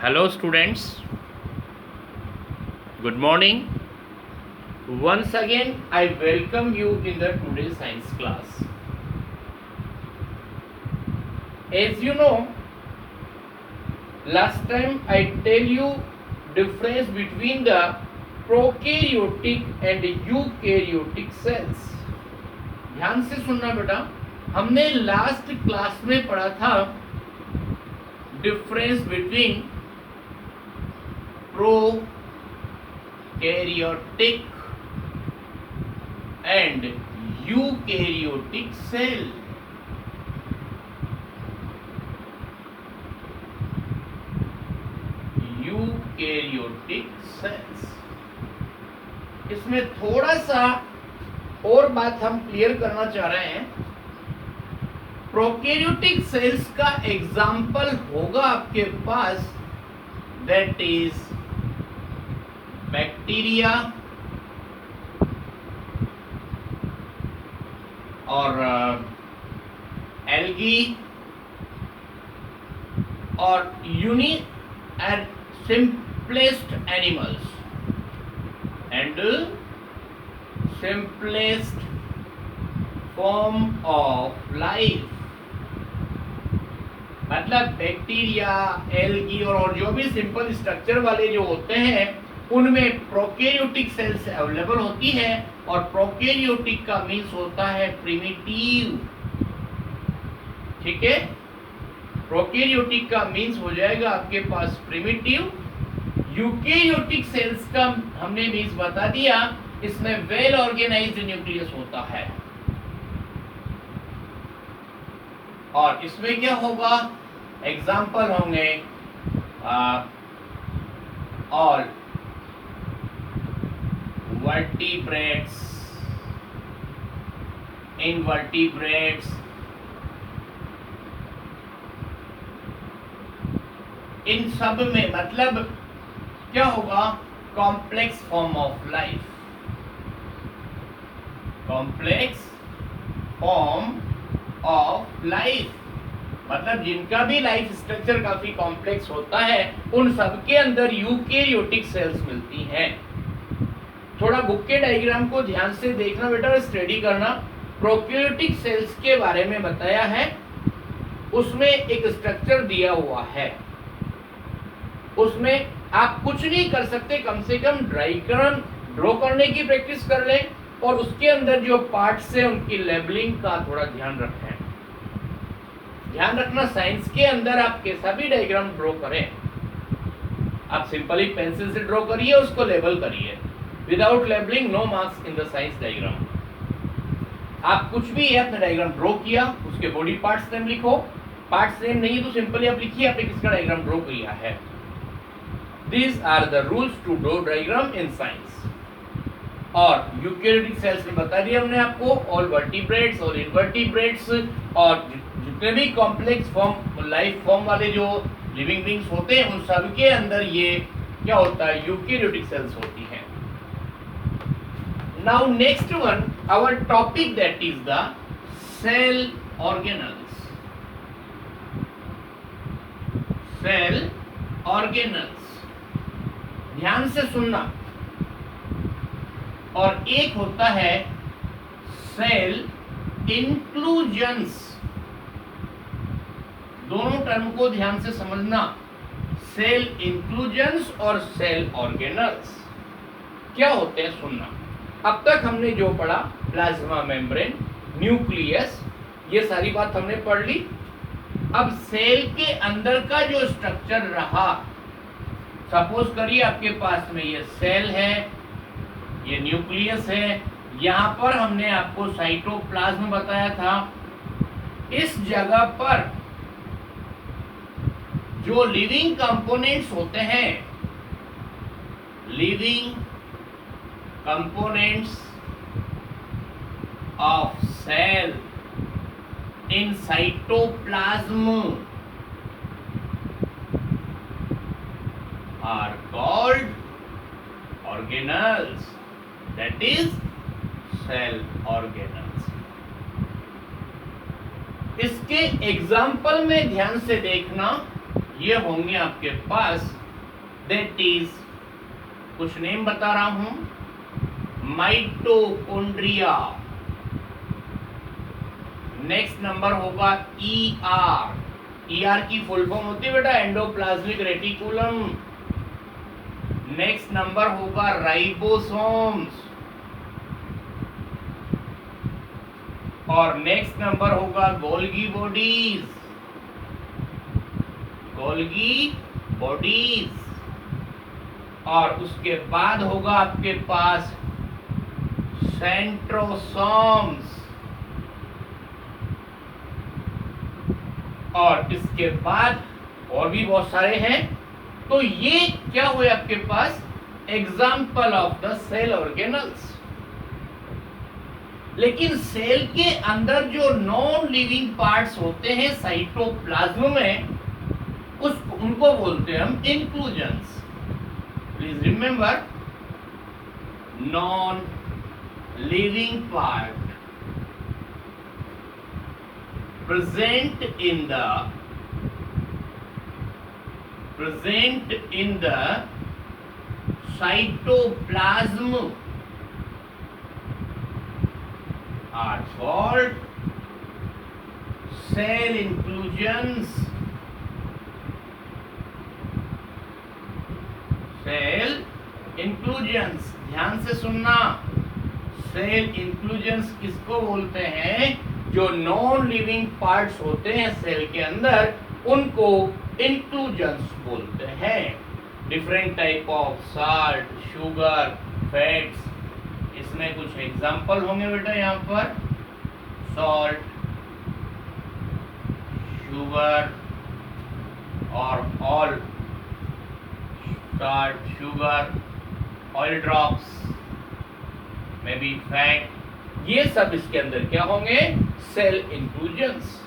Hello students, good morning. Once again I welcome you in the today's science class. As you know, last time I tell you difference between the prokaryotic and eukaryotic cells. ध्यान से सुनना बेटा, हमने last class में पढ़ा था difference between prokaryotic and eukaryotic cell. Eukaryotic cells, इसमें थोड़ा सा और बात हम क्लियर करना चाह रहे हैं. प्रोकैरियोटिक सेल्स का एग्जाम्पल होगा आपके पास, दैट इज बैक्टीरिया और एल्गी और यूनि and simplest animals and simplest form of life. मतलब बैक्टीरिया, एल्गी और जो भी सिंपल स्ट्रक्चर वाले जो होते हैं उनमें प्रोकैरियोटिक सेल्स अवेलेबल होती है. और प्रोकैरियोटिक का मीन्स होता है प्रिमिटिव. ठीक है, प्रोकैरियोटिक का मीन्स हो जाएगा आपके पास प्रिमिटिव. यूकैरियोटिक सेल्स का हमने मीन्स बता दिया, इसमें वेल ऑर्गेनाइज्ड न्यूक्लियस होता है. और इसमें क्या होगा, एग्जाम्पल होंगे ऑल वर्टिब्रेट्स, इनवर्टिब्रेट्स, इन सब में मतलब क्या होगा, complex form of life. Complex form of life मतलब जिनका भी लाइफ स्ट्रक्चर काफी कॉम्प्लेक्स होता है उन सब के अंदर यूकैरियोटिक सेल्स मिलती हैं. थोड़ा बुक के डायग्राम को ध्यान से देखना बेटा और स्टडी करना. प्रोकैरियोटिक सेल्स के बारे में बताया है, उसमें एक स्ट्रक्चर दिया हुआ है, उसमें आप कुछ नहीं कर सकते, कम से कम ड्रॉ करने की प्रैक्टिस कर लें और उसके अंदर जो पार्ट्स है उनकी लेबलिंग का थोड़ा ध्यान रखें. ध्यान रखना, साइंस के अंदर आप कैसा भी डायग्राम ड्रॉ करें, आप सिंपली पेंसिल से ड्रॉ करिए, उसको लेबल करिए. Without labelling no marks in the science diagram. आप कुछ भी है अपना डायग्राम ड्रॉ किया, उसके बॉडी पार्ट्स नेम लिखो. पार्ट्स नेम नहीं तो सिंपली आप लिखिए आपने किसका डायग्राम ड्रॉ किया है. These are the rules to draw diagram in science. और यूकैरियोटिक सेल्स में बता दिया हमने आपको, ऑल वर्टिब्रेट्स और इनवर्टिब्रेट्स और जितने भी कॉम्प्लेक्स फॉर्म लाइफ फॉर्म वाले जो लिविंग बींग्स होते हैं उन सब के अंदर ये क्या होता है, यूकैरियोटिक सेल्स होती हैं. Now next one, our topic that is the cell organelles. Cell organelles, ध्यान से सुनना. और एक होता है सेल इंक्लूजन्स. दोनों टर्म को ध्यान से समझना, सेल इंक्लूजन्स और सेल ऑर्गेनल्स क्या होते हैं सुनना. अब तक हमने जो पढ़ा, प्लाज्मा मेम्ब्रेन, न्यूक्लियस, ये सारी बात हमने पढ़ ली. अब सेल के अंदर का जो स्ट्रक्चर रहा, सपोज करिए आपके पास में ये सेल है, ये न्यूक्लियस है, यहाँ पर हमने आपको साइटोप्लाज्म बताया था. इस जगह पर जो लिविंग कंपोनेंट्स होते हैं, living components of cell in cytoplasm are called organelles, that is cell organelles. इसके एग्जाम्पल में ध्यान से देखना, ये होंगे आपके पास, दैट इज, कुछ नेम बता रहा हूं, माइटोकॉन्ड्रिया। नेक्स्ट नंबर होगा ER। ER की फुल फॉर्म होती है बेटा एंडोप्लाज्मिक रेटिकुलम। नेक्स्ट नंबर होगा राइबोसोम्स, और नेक्स्ट नंबर होगा गोल्गी बॉडीज। गोल्गी बॉडीज, और उसके बाद होगा आपके पास सेंट्रोसोम्स, और इसके बाद और भी बहुत सारे हैं। तो ये क्या हुए आपके पास, example of the cell organelles. लेकिन सेल के अंदर जो नॉन लिविंग पार्ट्स होते हैं साइटोप्लाज्म में, उनको बोलते हैं हम inclusions. Please remember, non living part present in the cytoplasm are called cell inclusions. Cell inclusions, ध्यान से सुनना, सेल इंक्लूजन्स किसको बोलते हैं, जो नॉन लिविंग पार्ट्स होते हैं सेल के अंदर, उनको इंक्लूजन्स बोलते हैं। Different type of salt, sugar, fats, इसमें कुछ एग्जांपल होंगे बेटा यहाँ पर, सॉल्ट, शुगर, और all salt, sugar, oil drops, maybe fat, ये सब इसके अंदर क्या होंगे, सेल इंक्लूजन्स।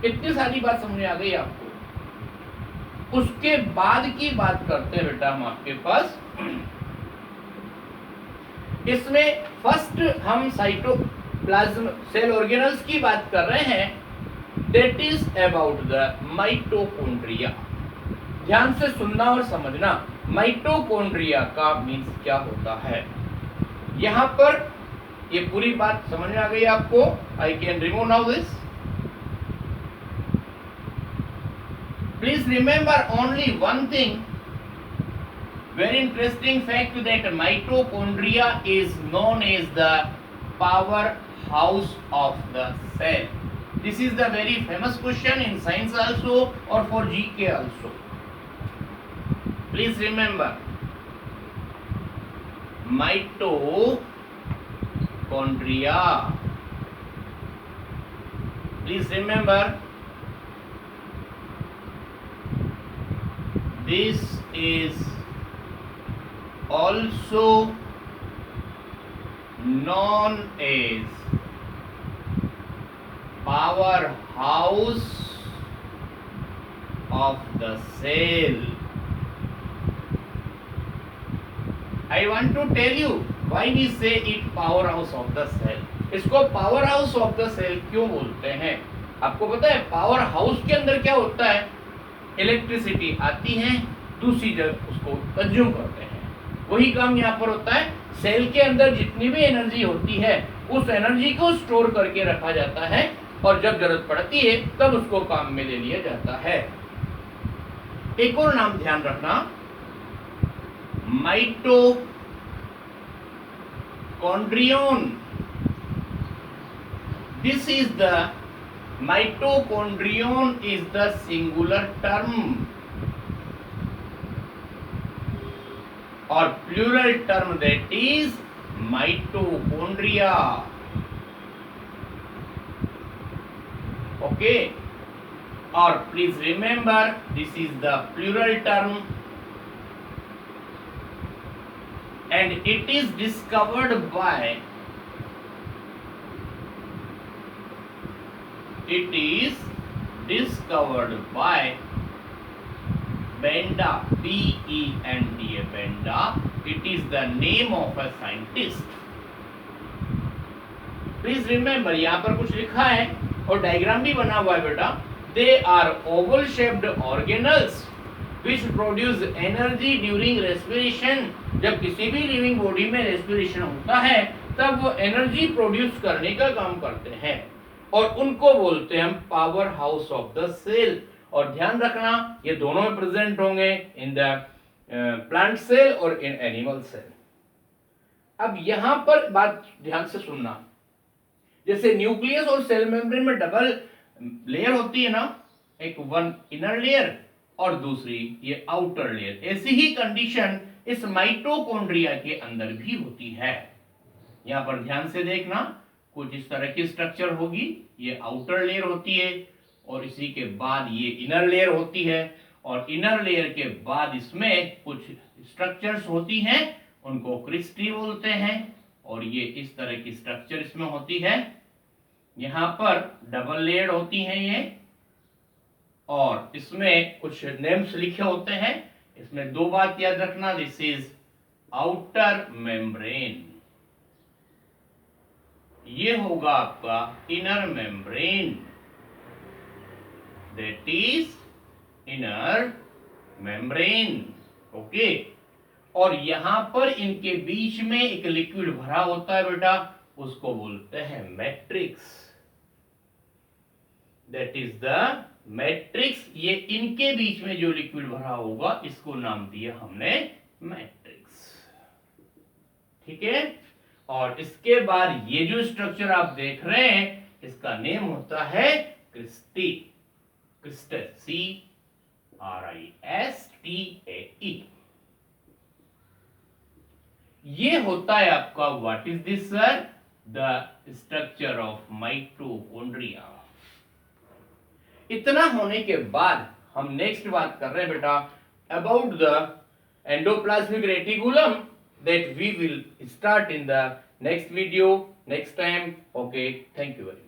इतनी सारी बात समझ में आ गई आपको। उसके बाद की बात करते हैं बेटा हम आपके पास, इसमें फर्स्ट हम साइटोप्लाज्म सेल ऑर्गेनल्स की बात कर रहे हैं, that is about the mitochondria. ध्यान से सुनना और समझना, माइटोकॉन्ड्रिया का मीन्स क्या होता है। यहां पर ये पूरी बात समझ में आ गई आपको। I can remove now this. Please remember only one thing, very interesting fact, that mitochondria is known as the power house of the cell. This is the very famous question in science also और for GK also. Please remember, mitochondria. Please remember, this is also known as powerhouse of the cell. I want to tell you why we say it powerhouse of the cell. इसको power house of the cell क्यों बोलते हैं? आपको पता है power house के अंदर क्या होता है? इलेक्ट्रिसिटी आती है, दूसरी जगह उसको कंज्यूम करते हैं। वही काम यहाँ पर होता है। सेल के अंदर जितनी भी एनर्जी होती है, उस एनर्जी को स्टोर करके रखा जाता है, और जब जरूरत पड़ती है तब उसको काम में ले लिया जाता है। एक और नाम ध्यान रखना, mitochondrion. This is the mitochondrion is the singular term, or plural term, that is mitochondria. Okay, or please remember, this is the plural term, and it is discovered by Benda, B-E-N-D-A, Benda. It is the name of a scientist. Please remember, यहाँ पर कुछ लिखा है और diagram भी बना हुआ है बेटा। they are oval shaped organelles which produce energy during respiration. जब किसी भी लिविंग बॉडी में रेस्पिरेशन होता है तब वो एनर्जी प्रोड्यूस करने का काम करते हैं और उनको बोलते हैं हम power house of the cell. और ध्यान रखना ये दोनों में प्रेजेंट होंगे इन द प्लांट सेल और इन एनिमल सेल। अब यहां पर बात ध्यान से सुनना, जैसे न्यूक्लियस और सेल मेम्ब्रेन में डबल लेयर होती है ना, एक वन इनर लेयर और दूसरी ये आउटर लेयर, ऐसी ही कंडीशन इस माइटोकॉन्ड्रिया के अंदर भी होती है। यहां पर ध्यान से देखना, कुछ इस तरह की स्ट्रक्चर होगी, ये आउटर लेयर होती है और इसी के बाद ये इनर लेयर होती है और इनर लेयर के बाद इसमें कुछ स्ट्रक्चर्स होती हैं, उनको क्रिस्टी बोलते हैं और ये इस तरह की स्ट्रक्चर इसमें होती है। यहां पर डबल लेयर होती हैं ये और इसमें कुछ नेम्स लिखे होते हैं। इसमें दो बात याद रखना, दिस इज आउटर मेम्ब्रेन, ये होगा आपका inner membrane, that is inner membrane. Okay, और यहां पर इनके बीच में एक लिक्विड भरा होता है बेटा, उसको बोलते हैं matrix, that is the matrix. ये इनके बीच में जो लिक्विड भरा होगा इसको नाम दिया हमने मैट्रिक्स। ठीक है, और इसके बाद ये जो स्ट्रक्चर आप देख रहे हैं इसका नेम होता है क्रिस्टी, क्रिस्टल, CRISTAE। ये होता है आपका what is this sir, the structure of mitochondria. इतना होने के बाद हम नेक्स्ट बात कर रहे हैं बेटा about the endoplasmic reticulum, that we will start in the next video next time. Okay, thank you very much.